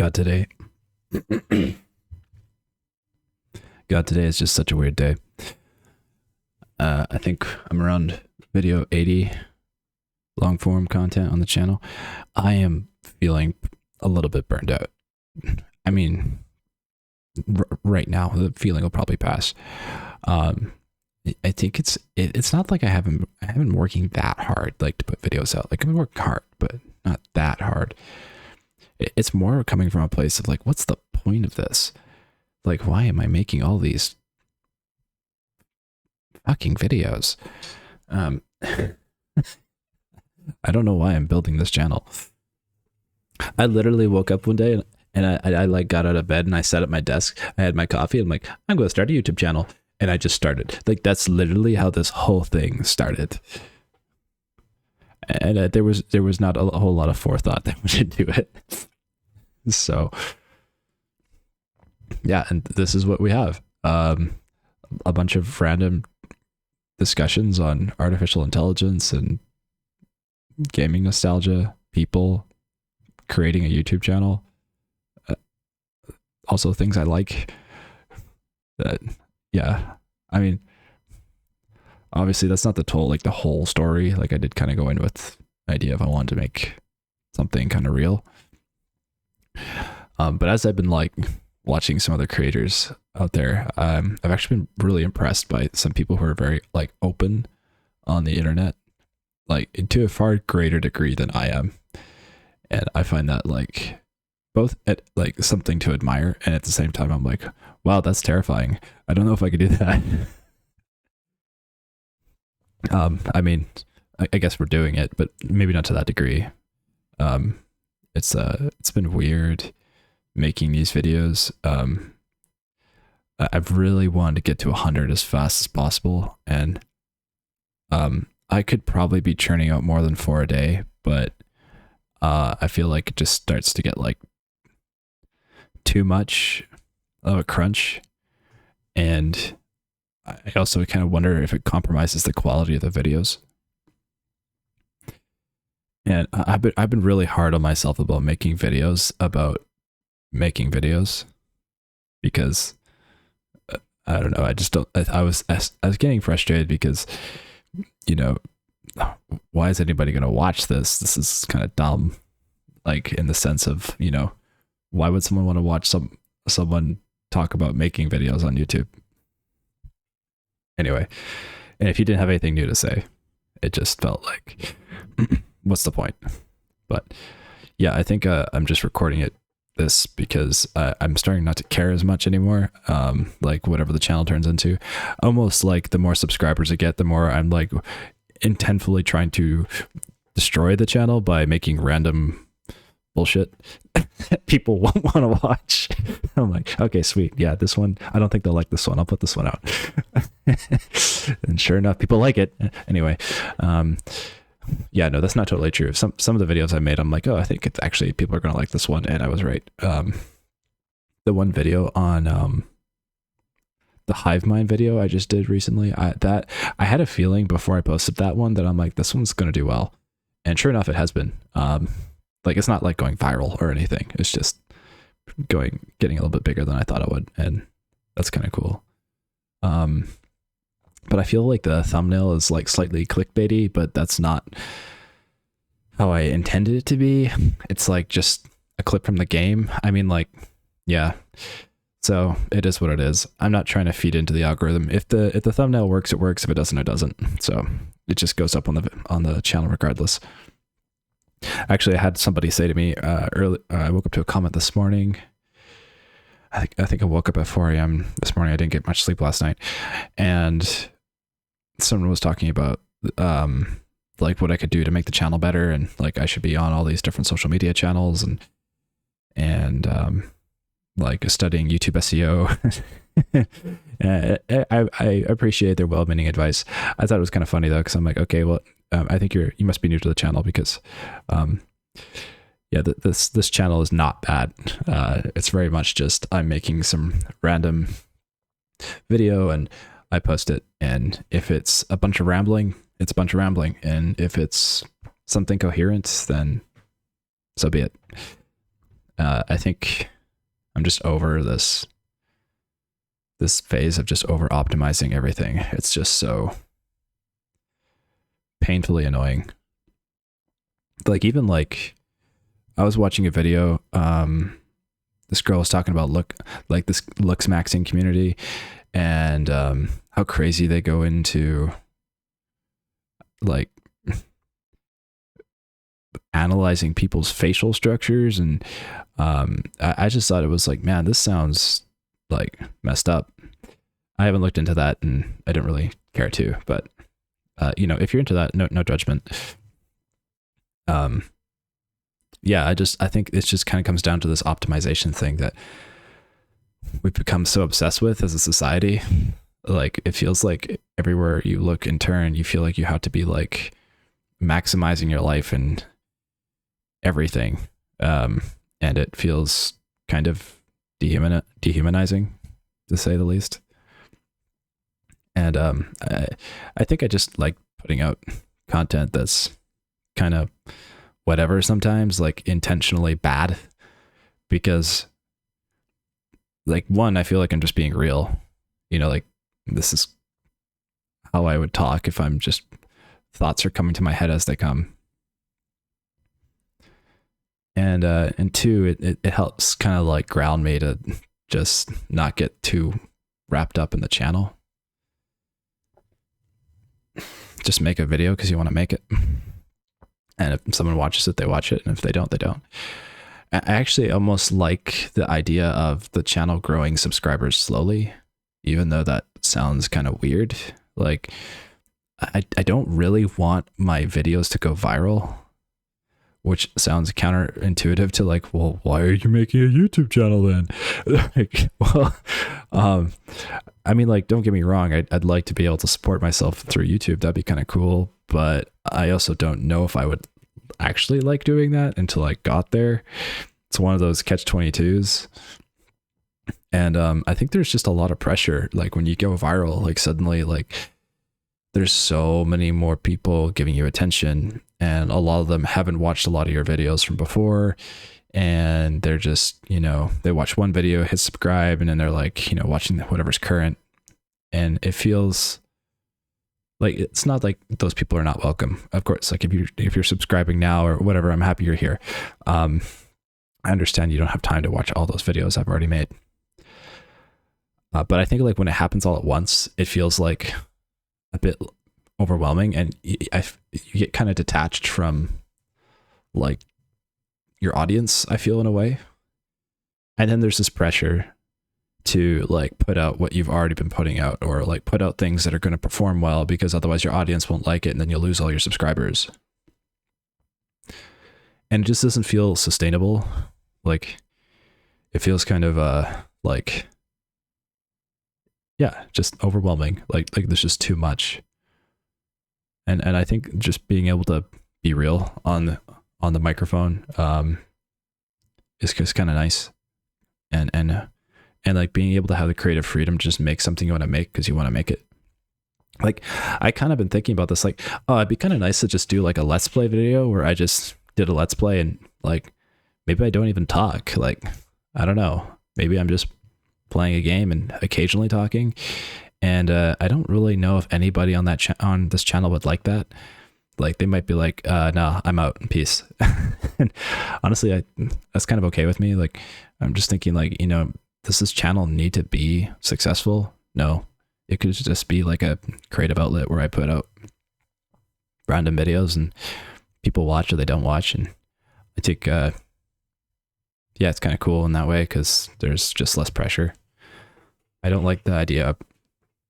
God, today. God, today is just such a weird day. I think I'm around video 80 long form content on the channel. I am feeling a little bit burned out. I mean, right now the feeling will probably pass. I think it's not like I haven't been working that hard, like, to put videos out. Like, I've been working hard, but not that hard. It's more coming from a place of like, what's the point of this? Like, why am I making all these fucking videos? I don't know why I'm building this channel. I literally woke up one day and I like got out of bed and I sat at my desk. I had my coffee. I'm like, I'm going to start a YouTube channel. And I just started. Like, that's literally how this whole thing started. And there was not a whole lot of forethought that went into it. So yeah, and this is what we have. A bunch of random discussions on artificial intelligence and gaming nostalgia, people creating a YouTube channel. Also things I like. Yeah, I mean, obviously that's not the whole story. Like, I did kind of go in with the idea of I wanted to make something kind of real. But as I've been like watching some other creators out there, I've actually been really impressed by some people who are very like open on the internet, like to a far greater degree than I am. And I find that like both at like something to admire, and at the same time I'm like, wow, that's terrifying. I don't know if I could do that. I mean, I guess we're doing it, but maybe not to that degree. It's been weird making these videos. I've really wanted to get to 100 as fast as possible, and I could probably be churning out more than 4 a day, but I feel like it just starts to get like too much of a crunch, and I also kind of wonder if it compromises the quality of the videos. And I've been really hard on myself about making videos because I don't know, I just don't. I was getting frustrated because, you know, why is anybody going to watch this? This is kind of dumb, like in the sense of, you know, why would someone want to watch someone talk about making videos on YouTube? Anyway, and if you didn't have anything new to say, it just felt like, what's the point? But yeah, I think I'm just recording this because I'm starting not to care as much anymore. Like whatever the channel turns into, almost like the more subscribers I get, the more I'm like intentfully trying to destroy the channel by making random bullshit people won't want to watch. I'm like, okay, sweet. Yeah, this one, I don't think they'll like this one. I'll put this one out. And sure enough, people like it. Anyway, yeah, no, that's not totally true. Some of the videos I made, I'm like, oh, I think it's actually people are going to like this one. And I was right. The one video on the Hive Mind video I just did recently, I had a feeling before I posted that one that I'm like, this one's going to do well. And sure enough, it has been. Like, it's not like going viral or anything. It's just getting a little bit bigger than I thought it would. And that's kind of cool. But I feel like the thumbnail is like slightly clickbaity, but that's not how I intended it to be. It's like just a clip from the game. I mean, like, yeah. So it is what it is. I'm not trying to feed into the algorithm. If the thumbnail works, it works. If it doesn't, it doesn't. So it just goes up on the channel regardless. Actually, I had somebody say to me early. I woke up to a comment this morning. I think I woke up at 4 a.m. this morning. I didn't get much sleep last night, and someone was talking about like what I could do to make the channel better, and like I should be on all these different social media channels, and like studying YouTube SEO. I appreciate their well-meaning advice. I thought it was kind of funny though, because I'm like, okay, well, I think you must be new to the channel because, yeah, this channel is not bad. It's very much just I'm making some random video and I post it, and if it's a bunch of rambling, it's a bunch of rambling, and if it's something coherent, then so be it. I think I'm just over this phase of just over optimizing everything. It's just so painfully annoying. Like even like I was watching a video, this girl was talking about this looks maxing community, and how crazy they go into like analyzing people's facial structures. And I just thought it was like, man, this sounds like messed up. I haven't looked into that, and I didn't really care to, but you know, if you're into that, no judgment. Yeah, I think it just kind of comes down to this optimization thing that we've become so obsessed with as a society. Like it feels like everywhere you look and turn, you feel like you have to be like maximizing your life and everything. And it feels kind of dehumanizing, to say the least. And I think I just like putting out content that's kind of whatever, sometimes like intentionally bad, because like one, I feel like I'm just being real, you know, like this is how I would talk if I'm just thoughts are coming to my head as they come. And two, it helps kind of like ground me to just not get too wrapped up in the channel. Just make a video because you want to make it. And if someone watches it, they watch it. And if they don't, they don't. I actually almost like the idea of the channel growing subscribers slowly, even though that sounds kind of weird. Like, I don't really want my videos to go viral, which sounds counterintuitive to like, well, why are you making a YouTube channel then? Like, well, I mean, like, don't get me wrong. I'd like to be able to support myself through YouTube. That'd be kind of cool. But I also don't know if I would actually like doing that until I got there. It's one of those catch-22s. And I think there's just a lot of pressure. Like when you go viral, like suddenly like there's so many more people giving you attention, and a lot of them haven't watched a lot of your videos from before. And they're just, you know, they watch one video, hit subscribe, and then they're like, you know, watching whatever's current. And it feels like it's not like those people are not welcome. Of course, like if you're subscribing now or whatever, I'm happy you're here. I understand you don't have time to watch all those videos I've already made. But I think like when it happens all at once, it feels like a bit overwhelming, and you get kind of detached from like your audience, I feel, in a way. And then there's this pressure to like put out what you've already been putting out, or like put out things that are going to perform well, because otherwise your audience won't like it, and then you'll lose all your subscribers. And it just doesn't feel sustainable. Like it feels kind of like, yeah, just overwhelming. Like there's just too much. And I think just being able to be real on the microphone is just kind of nice. And like being able to have the creative freedom to just make something you want to make because you want to make it. Like I kind of been thinking about this, like, oh, it'd be kind of nice to just do like a let's play video where I just did a let's play, and like maybe I don't even talk. Like, I don't know, maybe I'm just playing a game and occasionally talking. And I don't really know if anybody on that on this channel would like that. Like they might be like, no, I'm out, peace. And honestly, that's kind of okay with me. Like I'm just thinking like, you know, does this channel need to be successful? No, it could just be like a creative outlet where I put out random videos and people watch or they don't watch. And I think, yeah, it's kind of cool in that way because there's just less pressure. I don't like the idea of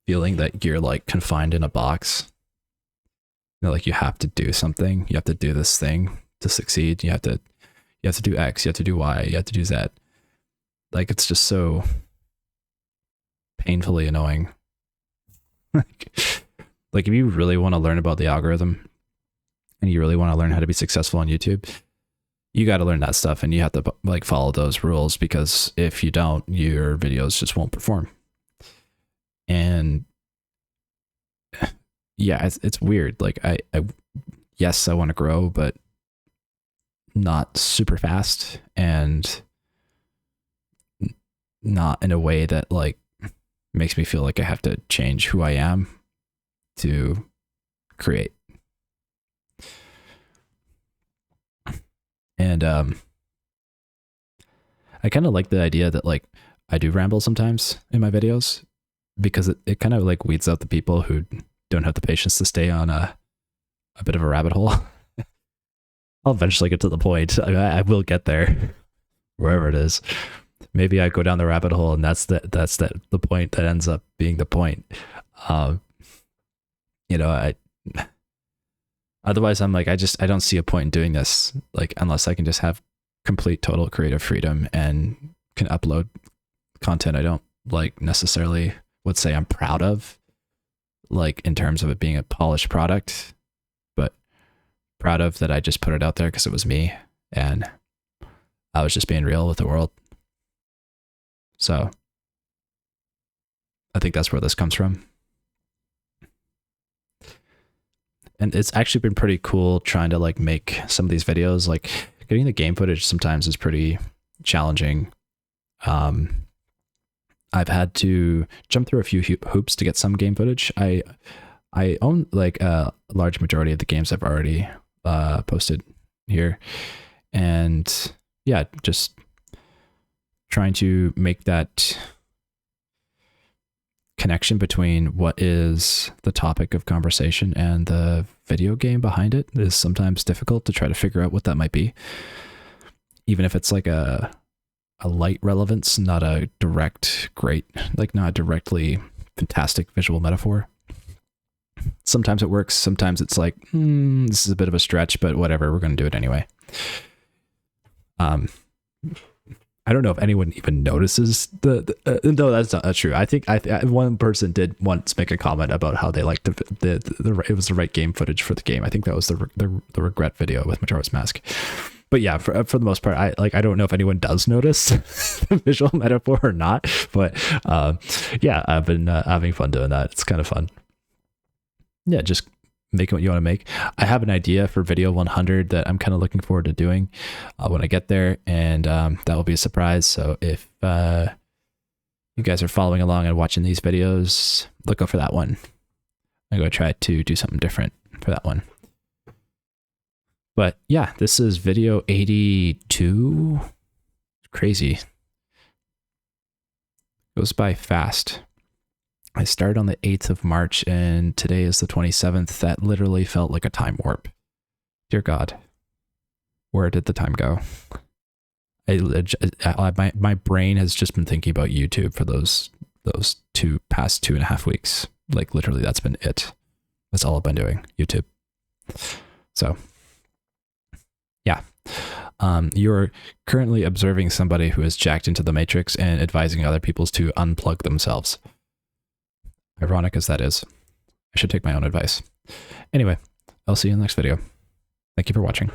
feeling that you're like confined in a box. You know, like you have to do something. You have to do this thing to succeed. You have to do X. You have to do Y. You have to do Z. Like it's just so painfully annoying. Like if you really want to learn about the algorithm and you really want to learn how to be successful on YouTube, you got to learn that stuff, and you have to like follow those rules, because if you don't, your videos just won't perform. And yeah, it's weird. Like yes, I want to grow, but not super fast. And not in a way that like makes me feel like I have to change who I am to create. And I kind of like the idea that like I do ramble sometimes in my videos, because it kind of like weeds out the people who don't have the patience to stay on a bit of a rabbit hole. I'll eventually get to the point. I will get there, wherever it is. Maybe I go down the rabbit hole, and that's the point that ends up being the point. You know, otherwise I'm like, I don't see a point in doing this, like, unless I can just have complete total creative freedom and can upload content I don't like necessarily would say I'm proud of, like in terms of it being a polished product, but proud of that I just put it out there because it was me and I was just being real with the world. So I think that's where this comes from. And it's actually been pretty cool trying to like make some of these videos. Like getting the game footage sometimes is pretty challenging. I've had to jump through a few hoops to get some game footage. I own like a large majority of the games I've already posted here, and yeah, just trying to make that connection between what is the topic of conversation and the video game behind it is sometimes difficult to try to figure out what that might be, even if it's like a light relevance, not a direct great, like not a directly fantastic visual metaphor. Sometimes it works, sometimes it's like this is a bit of a stretch, but whatever, we're going to do it anyway. I don't know if anyone even notices no, that's not true. I think one person did once make a comment about how they liked the it was the right game footage for the game. I think that was the regret video with Majora's Mask. But yeah, for the most part, I don't know if anyone does notice the visual metaphor or not. But yeah, I've been having fun doing that. It's kind of fun. Yeah, just making what you want to make. I have an idea for video 100 that I'm kind of looking forward to doing when I get there, and that will be a surprise. So if you guys are following along and watching these videos, look out for that one. I'm going to try to do something different for that one. But yeah, this is video 82. Crazy. Goes by fast. I started on the 8th of March and today is the 27th. That literally felt like a time warp. Dear God, where did the time go? My brain has just been thinking about YouTube for those past 2.5 weeks. Like literally that's been it. That's all I've been doing, YouTube. So yeah. You're currently observing somebody who is jacked into the matrix and advising other people to unplug themselves. Ironic as that is. I should take my own advice. Anyway, I'll see you in the next video. Thank you for watching.